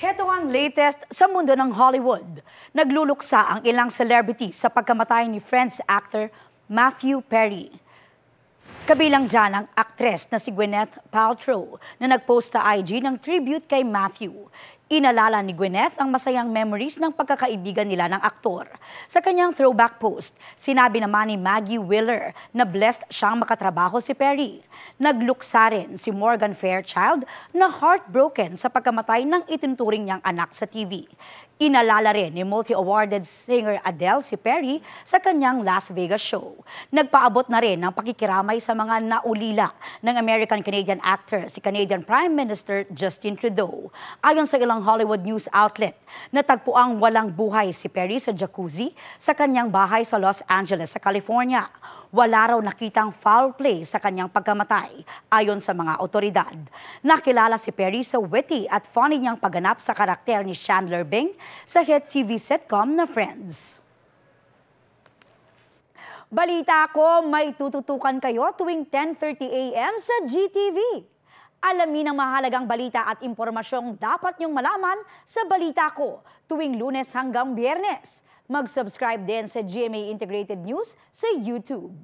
Heto ang latest sa mundo ng Hollywood. Nagluluksa ang ilang celebrity sa pagkamatay ni Friends actor Matthew Perry. Kabilang dyan ang aktres na si Gwyneth Paltrow na nagpost sa IG ng tribute kay Matthew. Inalala ni Gwyneth ang masayang memories ng pagkakaibigan nila ng aktor. Sa kanyang throwback post, sinabi naman ni Maggie Wheeler na blessed siyang makatrabaho si Perry. Nagluksa rin si Morgan Fairchild na heartbroken sa pagkamatay ng itinuturing niyang anak sa TV. Inalala rin ni multi-awarded singer Adele si Perry sa kanyang Las Vegas show. Nagpaabot na rin ng pakikiramay sa mga naulila ng American-Canadian actor si Canadian Prime Minister Justin Trudeau. Ayon sa ilang Hollywood news outlet, natagpuang walang buhay si Perry sa jacuzzi sa kanyang bahay sa Los Angeles sa California. Wala raw nakitang foul play sa kanyang pagkamatay, ayon sa mga otoridad. Nakilala si Perry sa witty at funny niyang pagganap sa karakter ni Chandler Bing sa hit TV sitcom na Friends. Balita ko, may tututukan kayo tuwing 10:30 a.m. sa GTV. Alamin ang mahalagang balita at impormasyong dapat niyong malaman sa Balita Ko tuwing Lunes hanggang Biyernes. Mag-subscribe din sa GMA Integrated News sa YouTube.